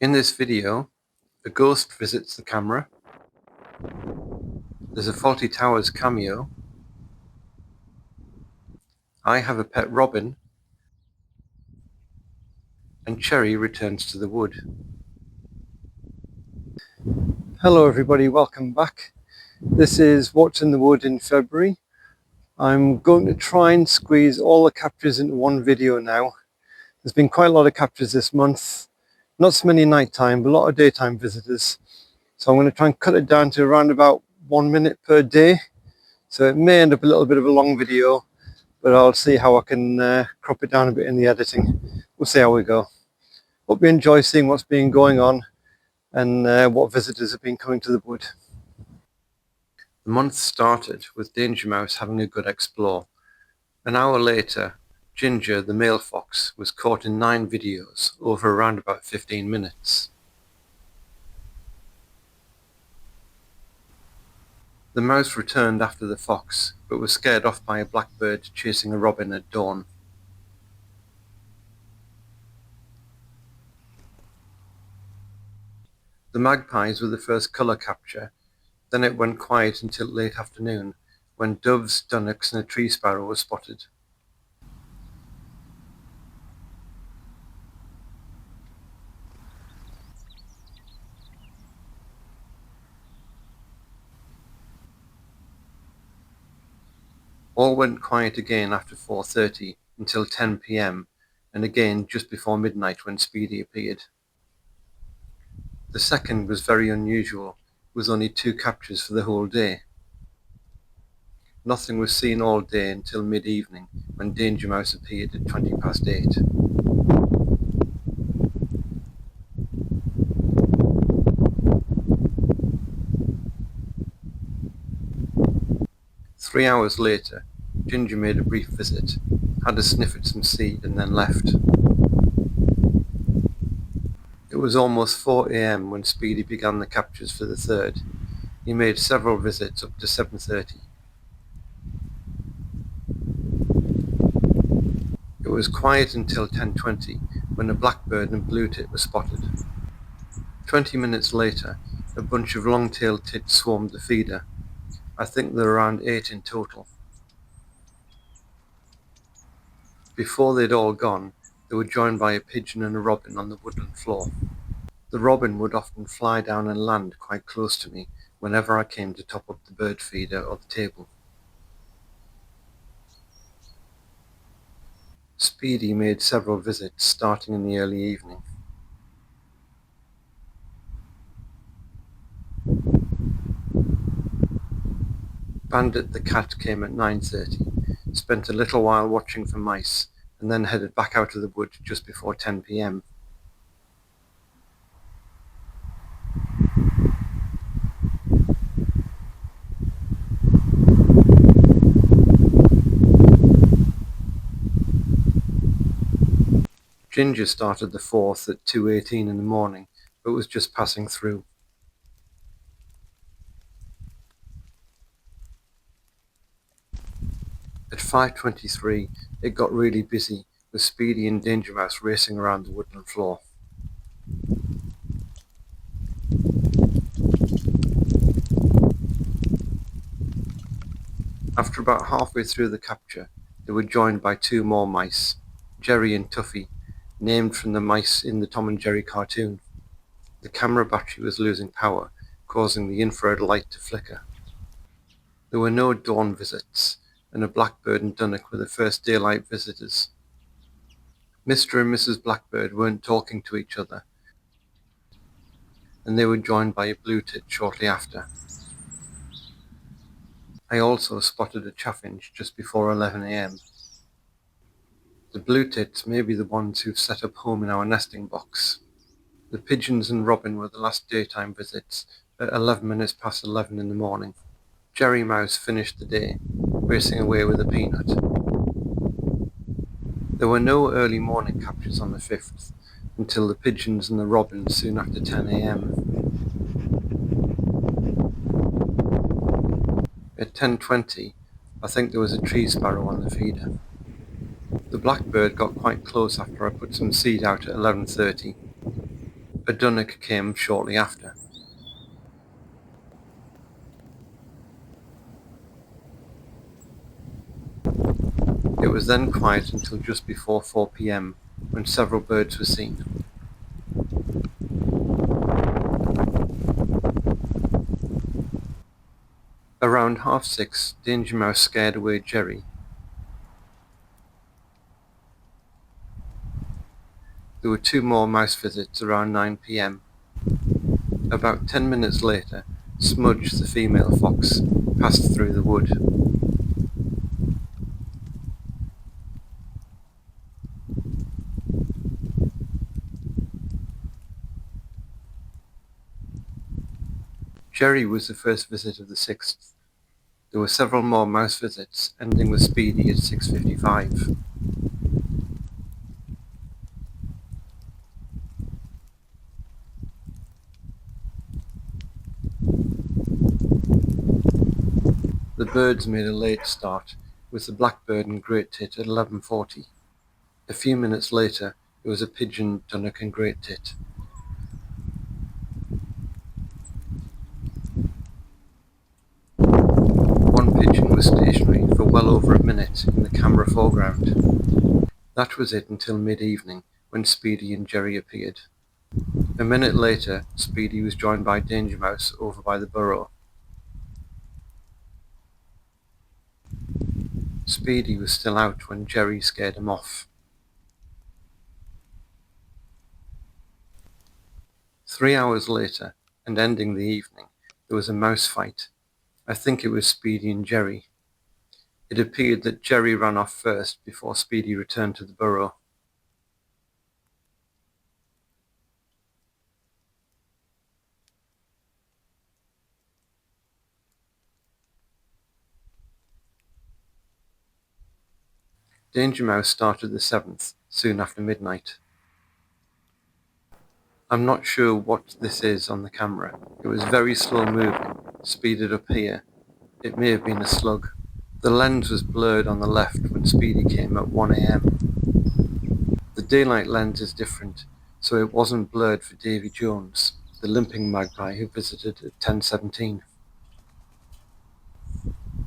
In this video, a ghost visits the camera, there's a Faulty Towers cameo, I have a pet robin, and Cherry returns to the wood. Hello everybody, welcome back. This is What's in the Wood in February. I'm going to try and squeeze all the captures into one video now. There's been quite a lot of captures this month. Not so many nighttime, but a lot of daytime visitors. So I'm going to try and cut it down to around about 1 minute per day. So it may end up a little bit of a long video, but I'll see how I can crop it down a bit in the editing. We'll see how we go. Hope you enjoy seeing what's been going on and what visitors have been coming to the wood. The month started with Danger Mouse having a good explore. An hour later, Ginger, the male fox, was caught in 9 videos over around about 15 minutes. The mouse returned after the fox, but was scared off by a blackbird chasing a robin at dawn. The magpies were the first colour capture, then it went quiet until late afternoon, when doves, dunnocks and a tree sparrow were spotted. All went quiet again after 4:30 until 10 p.m, and again just before midnight when Speedy appeared. The second was very unusual, with only 2 captures for the whole day. Nothing was seen all day until mid-evening, when Danger Mouse appeared at 8:20. 3 hours later, Ginger made a brief visit, had a sniff at some seed and then left. It was almost 4 a.m. when Speedy began the captures for the third. He made several visits up to 7:30. It was quiet until 10:20 when a blackbird and bluetit were spotted. 20 minutes later, a bunch of long-tailed tits swarmed the feeder. I think there were around 8 in total. Before they'd all gone, they were joined by a pigeon and a robin on the woodland floor. The robin would often fly down and land quite close to me whenever I came to top up the bird feeder or the table. Speedy made several visits starting in the early evening. Bandit the cat came at 9:30, spent a little while watching for mice, and then headed back out of the wood just before 10 p.m. Ginger started the 4th at 2:18 in the morning, but was just passing through. At 5:23, it got really busy, with Speedy and Danger Mouse racing around the woodland floor. After about halfway through the capture, they were joined by 2 more mice, Jerry and Tuffy, named from the mice in the Tom and Jerry cartoon. The camera battery was losing power, causing the infrared light to flicker. There were no dawn visits, and a blackbird and dunnock were the first daylight visitors. Mr. and Mrs. Blackbird weren't talking to each other, and they were joined by a bluetit shortly after. I also spotted a chaffinch just before 11 a.m. The bluetits may be the ones who've set up home in our nesting box. The pigeons and robin were the last daytime visits at 11 minutes past 11 in the morning. Jerry Mouse finished the day, racing away with a peanut. There were no early morning captures on the 5th, until the pigeons and the robin soon after 10 a.m. At 10:20, I think there was a tree sparrow on the feeder. The blackbird got quite close after I put some seed out at 11:30. A dunnock came shortly after. It was then quiet until just before 4 p.m, when several birds were seen. Around 6:30, Danger Mouse scared away Jerry. There were 2 more mouse visits around 9 p.m. About 10 minutes later, Smudge, the female fox, passed through the wood. Jerry was the first visit of the 6th. There were several more mouse visits, ending with Speedy at 6:55. The birds made a late start, with the blackbird and great tit at 11:40. A few minutes later, there was a pigeon, dunnock and great tit. One pigeon was stationary for well over a minute in the camera foreground. That was it until mid-evening, when Speedy and Jerry appeared. A minute later, Speedy was joined by Danger Mouse over by the burrow. Speedy was still out when Jerry scared him off. 3 hours later, and ending the evening, there was a mouse fight. I think it was Speedy and Jerry. It appeared that Jerry ran off first before Speedy returned to the burrow. Danger Mouse started the 7th, soon after midnight. I'm not sure what this is on the camera. It was very slow moving, speeded up here. It may have been a slug. The lens was blurred on the left when Speedy came at 1 a.m. The daylight lens is different, so it wasn't blurred for Davy Jones, the limping magpie who visited at 10:17.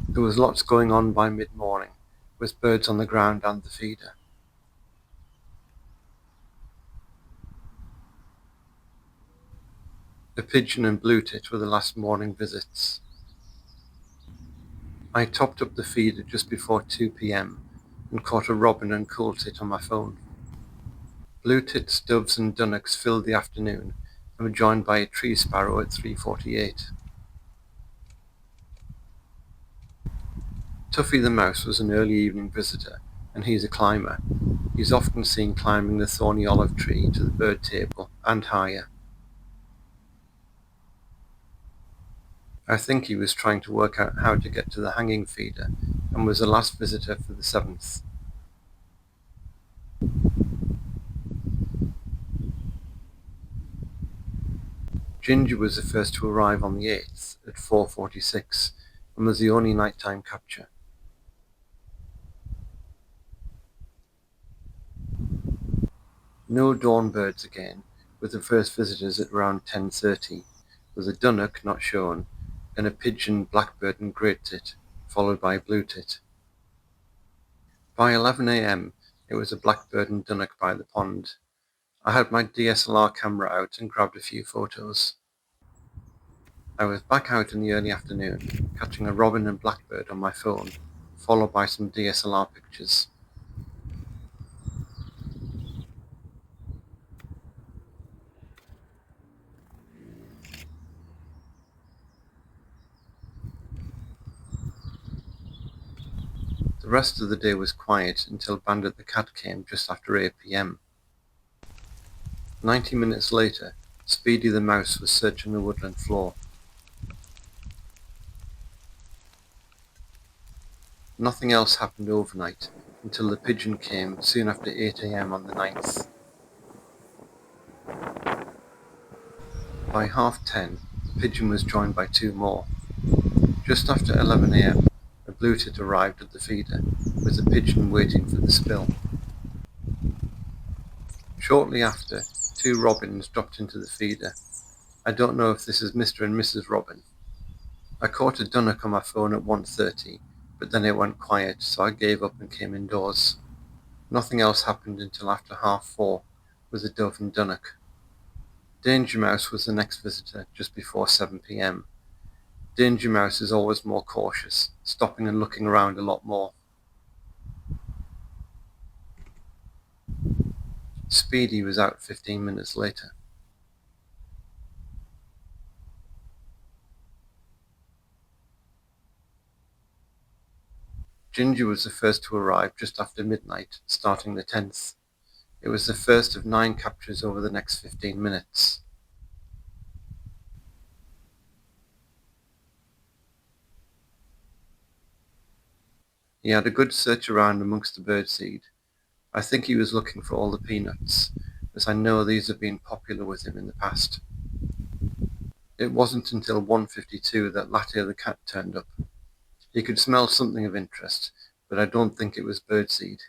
There was lots going on by mid-morning, with birds on the ground and the feeder. A pigeon and bluetit were the last morning visits. I topped up the feeder just before 2 p.m. and caught a robin and coal-tit on my phone. Bluetits, doves and dunnocks filled the afternoon and were joined by a tree sparrow at 3:48. Tuffy the mouse was an early evening visitor, and he's a climber. He's often seen climbing the thorny olive tree to the bird table and higher. I think he was trying to work out how to get to the hanging feeder and was the last visitor for the 7th. Ginger was the first to arrive on the 8th at 4:46 and was the only nighttime capture. No dawn birds again, with the first visitors at around 10:30, with a dunnock not shown, and a pigeon, blackbird and great tit, followed by a bluetit. By 11 a.m, it was a blackbird and dunnock by the pond. I had my DSLR camera out and grabbed a few photos. I was back out in the early afternoon, catching a robin and blackbird on my phone, followed by some DSLR pictures. The rest of the day was quiet until Bandit the cat came just after 8 p.m. 90 minutes later, Speedy the mouse was searching the woodland floor. Nothing else happened overnight until the pigeon came soon after 8 a.m. on the 9th. By 10:30, the pigeon was joined by 2 more. Just after 11 a.m, a bluetit arrived at the feeder, with the pigeon waiting for the spill. Shortly after, 2 robins dropped into the feeder. I don't know if this is Mr. and Mrs. Robin. I caught a dunnock on my phone at 1:30, but then it went quiet, so I gave up and came indoors. Nothing else happened until after 4:30 with a dove and dunnock. Danger Mouse was the next visitor just before 7 p.m. Danger Mouse is always more cautious, stopping and looking around a lot more. Speedy was out 15 minutes later. Ginger was the first to arrive just after midnight, starting the 10th. It was the first of 9 captures over the next 15 minutes. He had a good search around amongst the birdseed. I think he was looking for all the peanuts, as I know these have been popular with him in the past. It wasn't until 1:52 that Latte the Cat turned up. He could smell something of interest, but I don't think it was birdseed.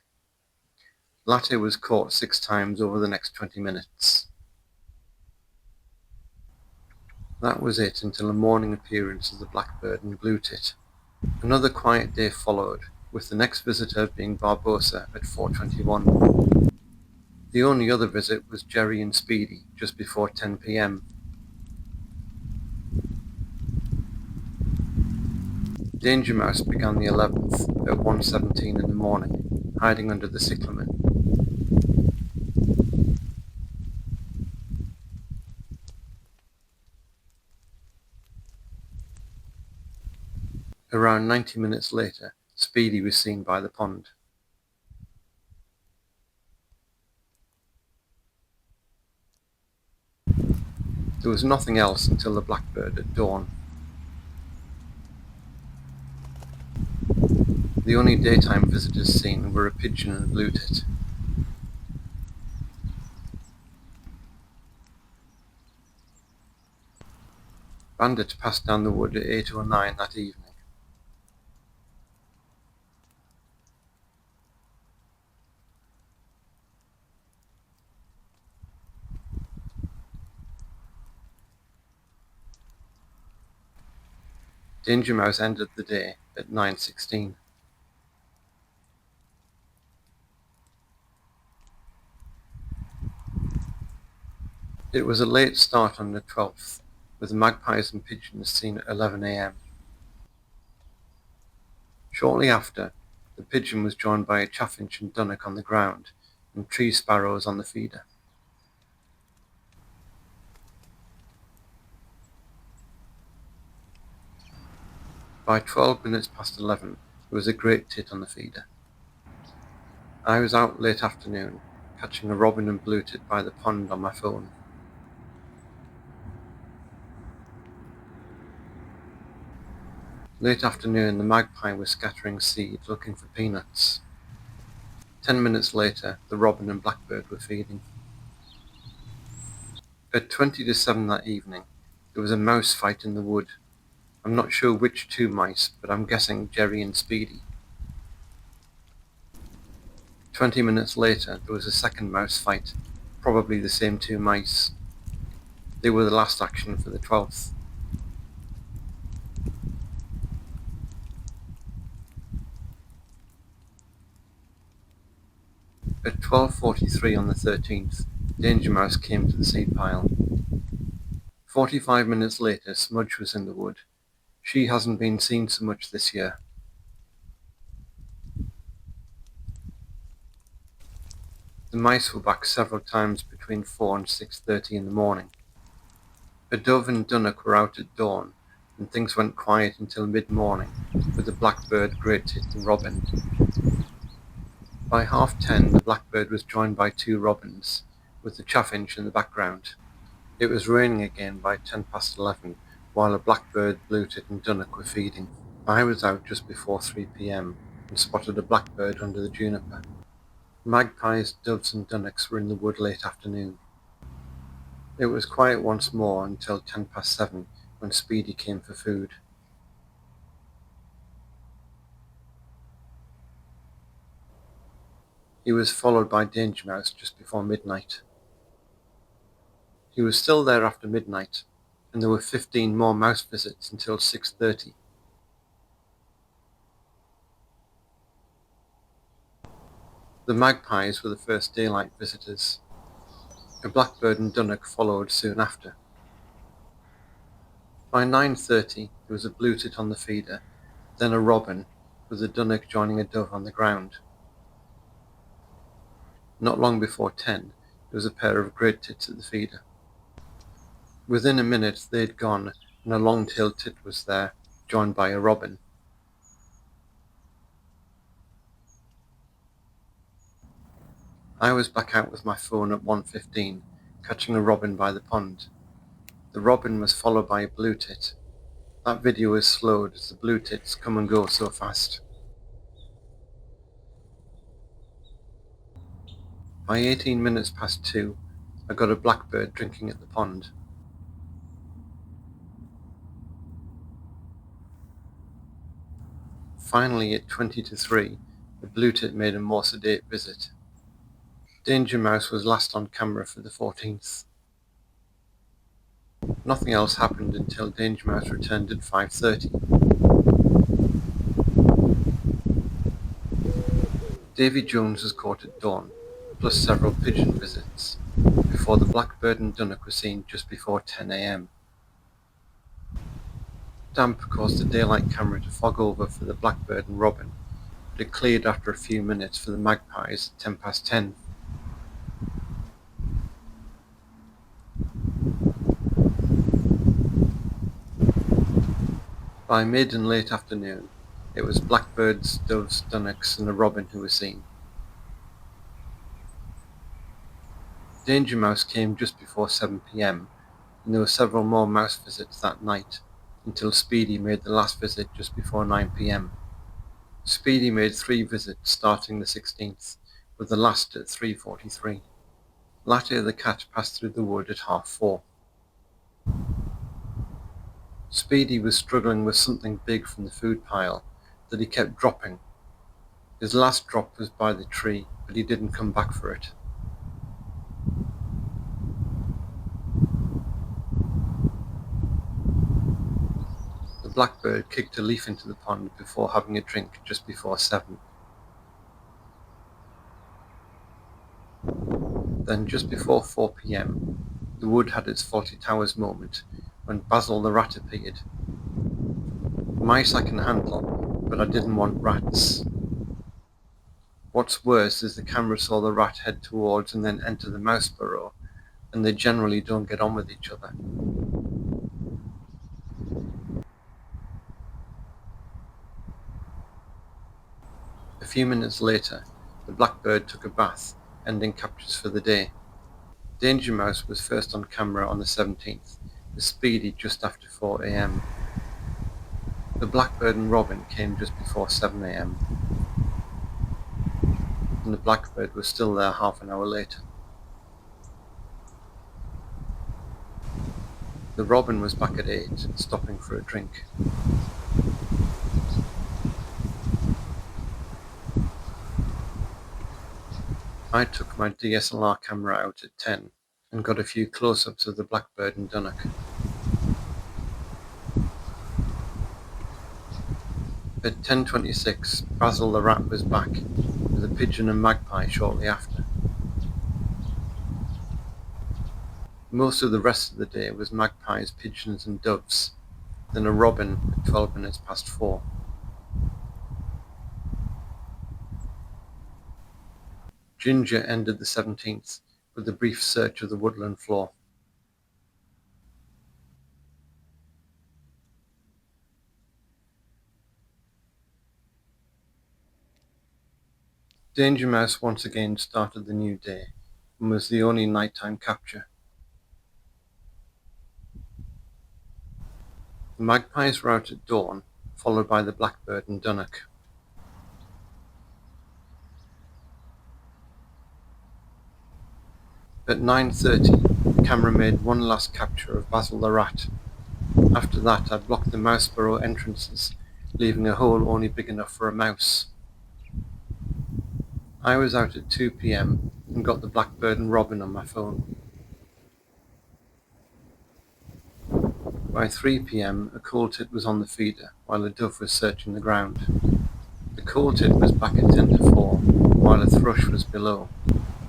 Latte was caught 6 times over the next 20 minutes. That was it until a morning appearance of the blackbird and bluetit. Another quiet day followed, with the next visitor being Barbosa at 4:21. The only other visit was Jerry and Speedy just before 10 p.m. Danger Mouse began the 11th at 1:17 in the morning, hiding under the cyclamen. Around 90 minutes later, Speedy was seen by the pond. There was nothing else until the blackbird at dawn. The only daytime visitors seen were a pigeon and a bluetit. Bandit passed down the wood at 8:09 that evening. Danger Mouse ended the day at 9:16. It was a late start on the 12th, with magpies and pigeons seen at 11 a.m. Shortly after, the pigeon was joined by a chaffinch and dunnock on the ground, and tree sparrows on the feeder. By 12 minutes past 11, there was a great tit on the feeder. I was out late afternoon, catching a robin and bluetit by the pond on my phone. Late afternoon, the magpie was scattering seed, looking for peanuts. 10 minutes later, the robin and blackbird were feeding. At 20 to 7 that evening, there was a mouse fight in the wood. I'm not sure which 2 mice, but I'm guessing Jerry and Speedy. 20 minutes later, there was a second mouse fight, probably the same 2 mice. They were the last action for the 12th. At 12:43 on the 13th, Danger Mouse came to the seed pile. 45 minutes later, Smudge was in the wood. She hasn't been seen so much this year. The mice were back several times between 4 and 6:30 in the morning. A dove and dunnock were out at dawn, and things went quiet until mid-morning, with the blackbird, great tit and robin. By 10:30, the blackbird was joined by 2 robins, with the chaffinch in the background. It was raining again by 10 past 11, while a blackbird, bluetit and dunnock were feeding. I was out just before 3 p.m. and spotted a blackbird under the juniper. Magpies, doves and dunnocks were in the wood late afternoon. It was quiet once more until 10 past 7, when Speedy came for food. He was followed by Danger Mouse just before midnight. He was still there after midnight, and there were 15 more mouse visits until 6:30. The magpies were the first daylight visitors. A blackbird and dunnock followed soon after. By 9:30 there was a bluetit on the feeder, then a robin, with a dunnock joining a dove on the ground. Not long before 10 there was a pair of great tits at the feeder. Within a minute they'd gone, and a long-tailed tit was there, joined by a robin. I was back out with my phone at 1:15, catching a robin by the pond. The robin was followed by a bluetit. That video is slowed as the bluetits come and go so fast. By 18 minutes past 2, I got a blackbird drinking at the pond. Finally, at 20 to 3, the bluetit made a more sedate visit. Danger Mouse was last on camera for the 14th. Nothing else happened until Danger Mouse returned at 5:30. Davy Jones was caught at dawn, plus several pigeon visits, before the blackbird and dunnock were seen just before 10 a.m. Damp caused the daylight camera to fog over for the blackbird and robin, but it cleared after a few minutes for the magpies at 10 past 10. By mid and late afternoon, it was blackbirds, doves, dunnocks and a robin who were seen. Danger Mouse came just before 7 p.m, and there were several more mouse visits that night, until Speedy made the last visit just before 9 p.m. Speedy made 3 visits starting the 16th, with the last at 3:43. Latte the Cat passed through the wood at 4:30. Speedy was struggling with something big from the food pile that he kept dropping. His last drop was by the tree, but he didn't come back for it. The blackbird kicked a leaf into the pond before having a drink just before 7. Then just before 4 p.m, the wood had its Fawlty Towers moment when Basil the Rat appeared. Mice I can handle, but I didn't want rats. What's worse is the camera saw the rat head towards and then enter the mouse burrow, and they generally don't get on with each other. A few minutes later, the blackbird took a bath, ending captures for the day. Danger Mouse was first on camera on the 17th, with Speedy just after 4 a.m. The blackbird and robin came just before 7 a.m, and the blackbird was still there half an hour later. The robin was back at 8, stopping for a drink. I took my DSLR camera out at 10 and got a few close-ups of the blackbird and dunnock. At 10:26, Basil the Rat was back, with a pigeon and magpie shortly after. Most of the rest of the day was magpies, pigeons and doves, then a robin at 12 minutes past 4. Ginger ended the 17th with a brief search of the woodland floor. Danger Mouse once again started the new day, and was the only nighttime capture. The magpies were out at dawn, followed by the blackbird and dunnock. At 9:30, the camera made one last capture of Basil the Rat. After that, I blocked the mouse burrow entrances, leaving a hole only big enough for a mouse. I was out at 2 p.m. and got the blackbird and robin on my phone. By 3 p.m, a coal tit was on the feeder while a dove was searching the ground. The coal tit was back at 10 to 4, while a thrush was below.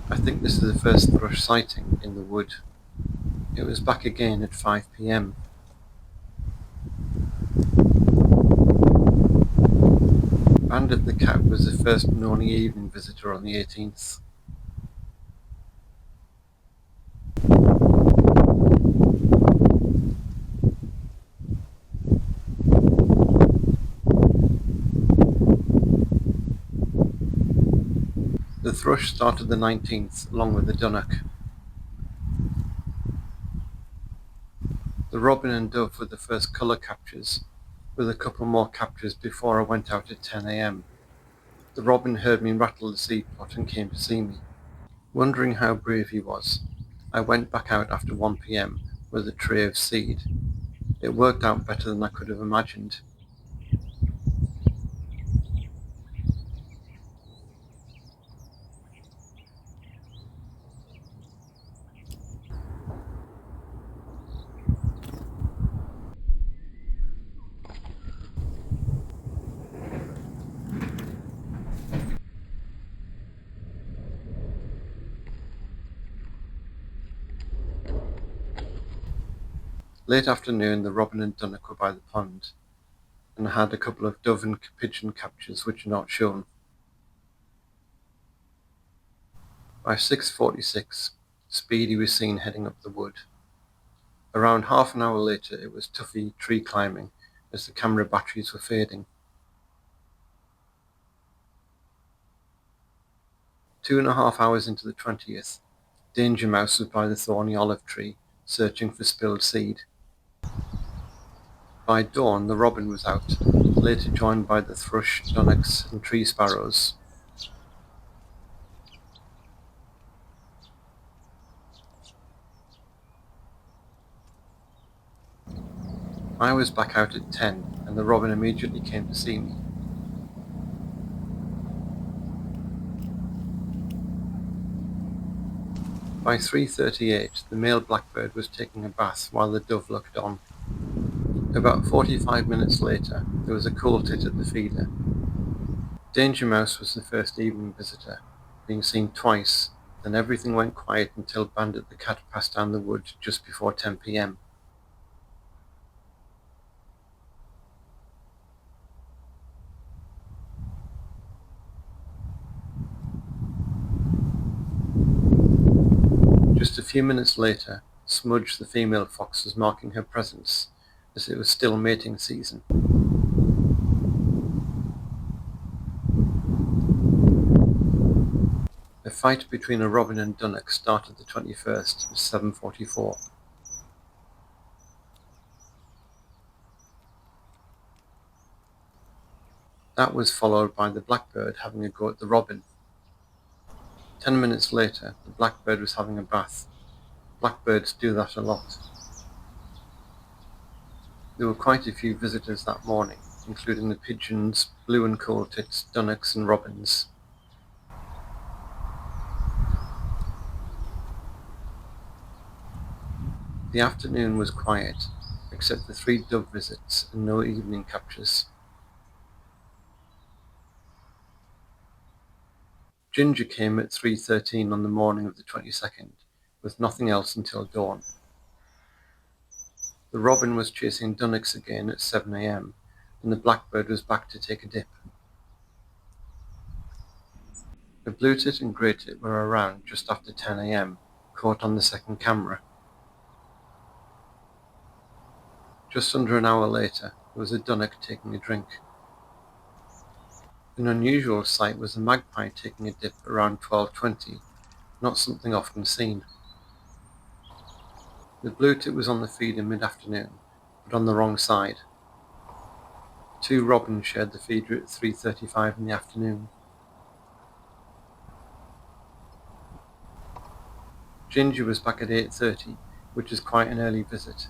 I think this is the first thrush sighting in the wood. It was back again at 5 p.m. Bandit the cat was the first and only evening visitor on the 18th. The thrush started the 19th along with the dunnock. The robin and dove were the first colour captures, with a couple more captures before I went out at 10 a.m. The robin heard me rattle the seed plot and came to see me. Wondering how brave he was, I went back out after 1 p.m. with a tray of seed. It worked out better than I could have imagined. Late afternoon, the robin and dunnock were by the pond, and I had a couple of dove and pigeon captures which are not shown. By 6:46, Speedy was seen heading up the wood. Around half an hour later, it was Tuffy tree climbing as the camera batteries were fading. 2.5 hours into the 20th, Danger Mouse was by the thorny olive tree, searching for spilled seed. By dawn, the robin was out, later joined by the thrush, dunnocks, and tree sparrows. I was back out at 10, and the robin immediately came to see me. By 3:38, the male blackbird was taking a bath while the dove looked on. About 45 minutes later, there was a coal tit at the feeder. Danger Mouse was the first evening visitor, being seen twice, then everything went quiet until Bandit the cat passed down the wood just before 10 p.m. Just a few minutes later, Smudge the female fox was marking her presence, as it was still mating season. A fight between a robin and dunnock started the 21st at 7:44. That was followed by the blackbird having a go at the robin. 10 minutes later, the blackbird was having a bath. Blackbirds do that a lot. There were quite a few visitors that morning, including the pigeons, blue and coal tits, dunnocks and robins. The afternoon was quiet, except the 3 dove visits and no evening captures. Ginger came at 3:13 on the morning of the 22nd, with nothing else until dawn. The robin was chasing dunnocks again at 7 a.m, and the blackbird was back to take a dip. The bluetit and grey tit were around just after 10 a.m, caught on the second camera. Just under an hour later, there was a dunnock taking a drink. An unusual sight was a magpie taking a dip around 12:20, not something often seen. The bluetit was on the feeder mid-afternoon, but on the wrong side. 2 robins shared the feeder at 3:35 in the afternoon. Ginger was back at 8:30, which is quite an early visit.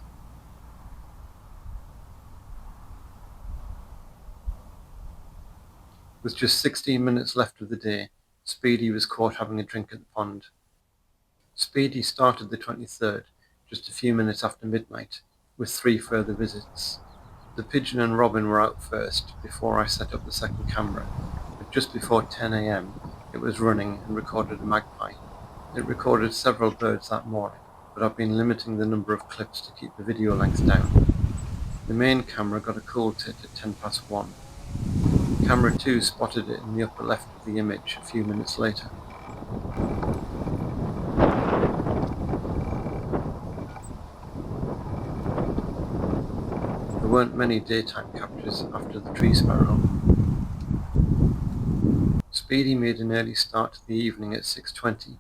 With just 16 minutes left of the day, Speedy was caught having a drink at the pond. Speedy started the 23rd, just a few minutes after midnight. with 3 further visits. The pigeon and robin were out first, before I set up the second camera, but just before 10 AM it was running and recorded a magpie. It recorded several birds that morning, but I've been limiting the number of clips to keep the video length down. The main camera got a cool tit at 1:10. Camera 2 spotted it in the upper left of the image a few minutes later. There weren't many daytime captures after the tree sparrow. Speedy made an early start to the evening at 6:20.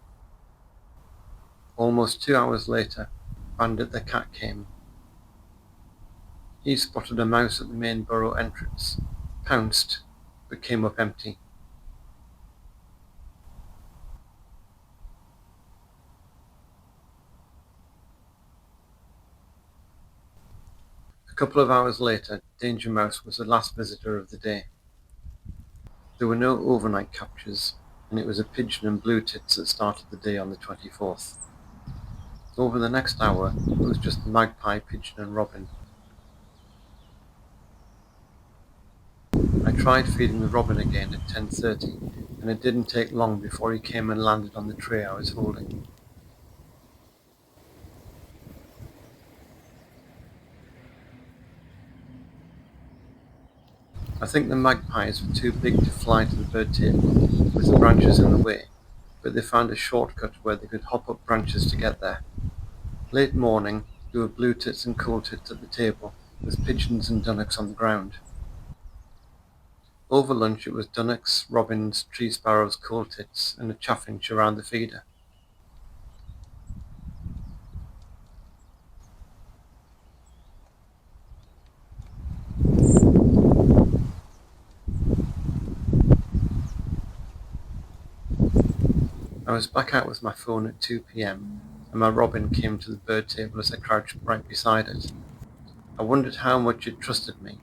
Almost 2 hours later, Latte the Cat came. He spotted a mouse at the main burrow entrance, pounced, but came up empty. A couple of hours later, Danger Mouse was the last visitor of the day. There were no overnight captures, and it was a pigeon and Bluetits that started the day on the 24th. Over the next hour, it was just the magpie, pigeon and robin. I tried feeding the robin again at 10:30, and it didn't take long before he came and landed on the tray I was holding. I think the magpies were too big to fly to the bird table, with the branches in the way, but they found a shortcut where they could hop up branches to get there. Late morning, there were Bluetits and cooltits at the table, with pigeons and dunnocks on the ground. Over lunch it was dunnocks, robins, tree sparrows, cooltits, and a chaffinch around the feeder. I was back out with my phone at 2 PM, and my robin came to the bird table as I crouched right beside it. I wondered how much it trusted me,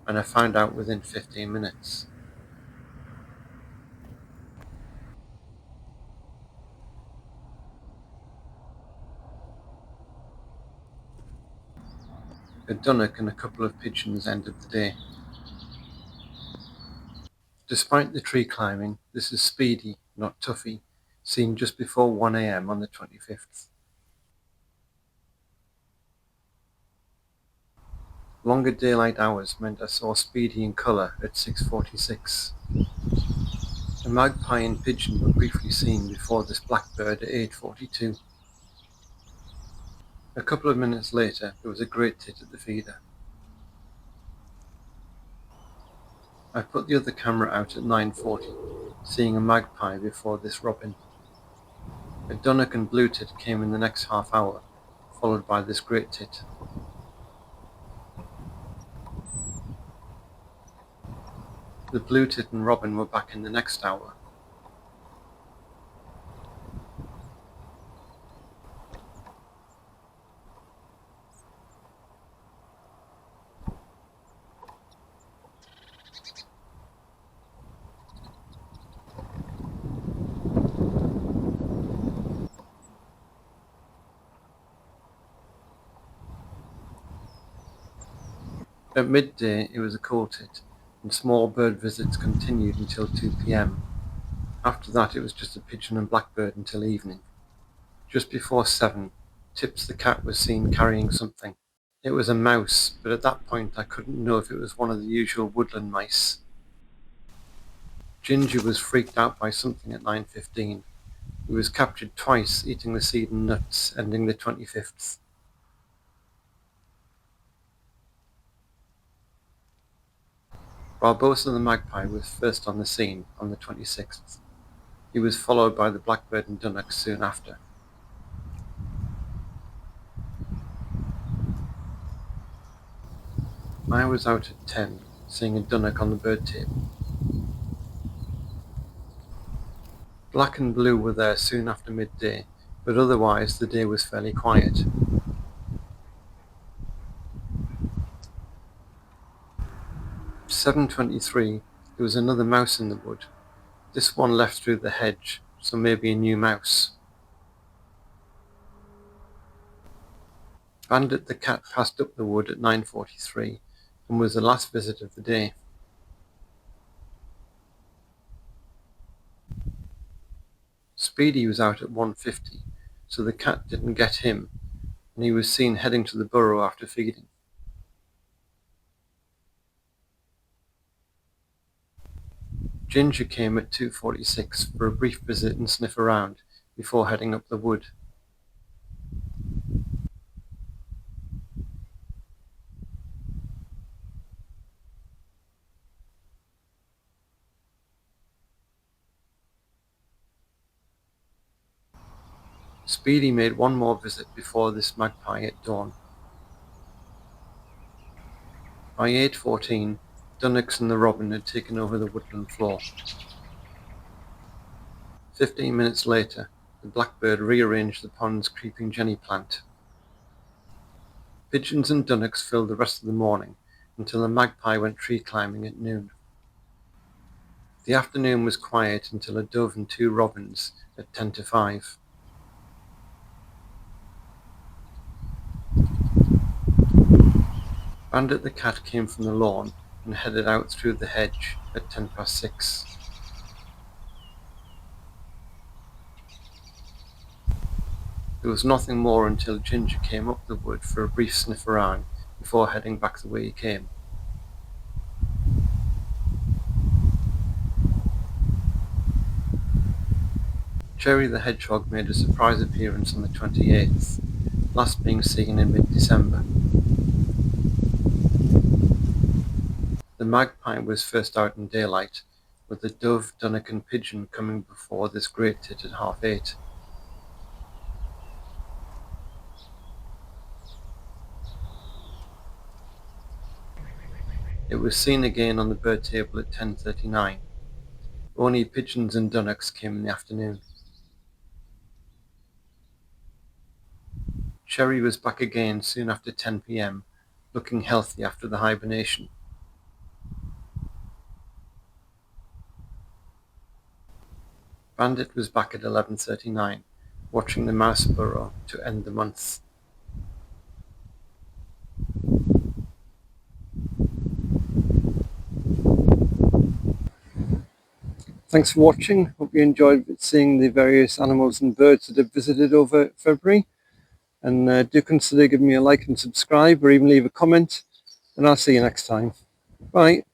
and I found out within 15 minutes. A dunnock and a couple of pigeons ended the day. Despite the tree climbing, this is Speedy, not Tuffy, seen just before 1 AM on the 25th. Longer daylight hours meant I saw Speedy in colour at 6:46. A magpie and pigeon were briefly seen before this blackbird at 8:42. A couple of minutes later, there was a great tit at the feeder. I put the other camera out at 9:40, seeing a magpie before this robin. A dunnock and bluetit came in the next half hour, followed by this great tit. The bluetit and robin were back in the next hour. At midday it was a cooltit, and small bird visits continued until 2 PM. After that it was just a pigeon and blackbird until evening. Just before 7, Tips the cat was seen carrying something. It was a mouse, but at that point I couldn't know if it was one of the usual woodland mice. Ginger was freaked out by something at 9:15. He was captured twice eating the seed and nuts, ending the 25th. Barbosa the magpie was first on the scene on the 26th. He was followed by the blackbird and dunnock soon after. I was out at 10, seeing a dunnock on the bird table. Black and blue were there soon after midday, but otherwise the day was fairly quiet. 7:23, there was another mouse in the wood. This one left through the hedge, so maybe a new mouse. Bandit the cat passed up the wood at 9:43 and was the last visit of the day. Speedy was out at 1:50, so the cat didn't get him, and he was seen heading to the burrow after feeding. Ginger came at 2:46 for a brief visit and sniff around before heading up the wood. Speedy made one more visit before this magpie at dawn. By 8:14, dunnocks and the robin had taken over the woodland floor. 15 minutes later, the blackbird rearranged the pond's creeping jenny plant. Pigeons and dunnocks filled the rest of the morning until the magpie went tree climbing at noon. The afternoon was quiet until a dove and 2 robins at 10 to 5. Bandit the cat came from the lawn and headed out through the hedge at 6:10. There was nothing more until Ginger came up the wood for a brief sniff around before heading back the way he came. Cherry the hedgehog made a surprise appearance on the 28th, last being seen in mid-December. The magpie was first out in daylight, with the dove, dunnock and pigeon coming before this great tit at 8:30. It was seen again on the bird table at 10:39. Only pigeons and dunnocks came in the afternoon. Cherry was back again soon after 10 p.m, looking healthy after the hibernation. Bandit was back at 11:39, watching the mouse burrow to end the month. Thanks for watching. Hope you enjoyed seeing the various animals and birds that I've visited over February. And do consider giving me a like and subscribe, or even leave a comment. And I'll see you next time. Bye.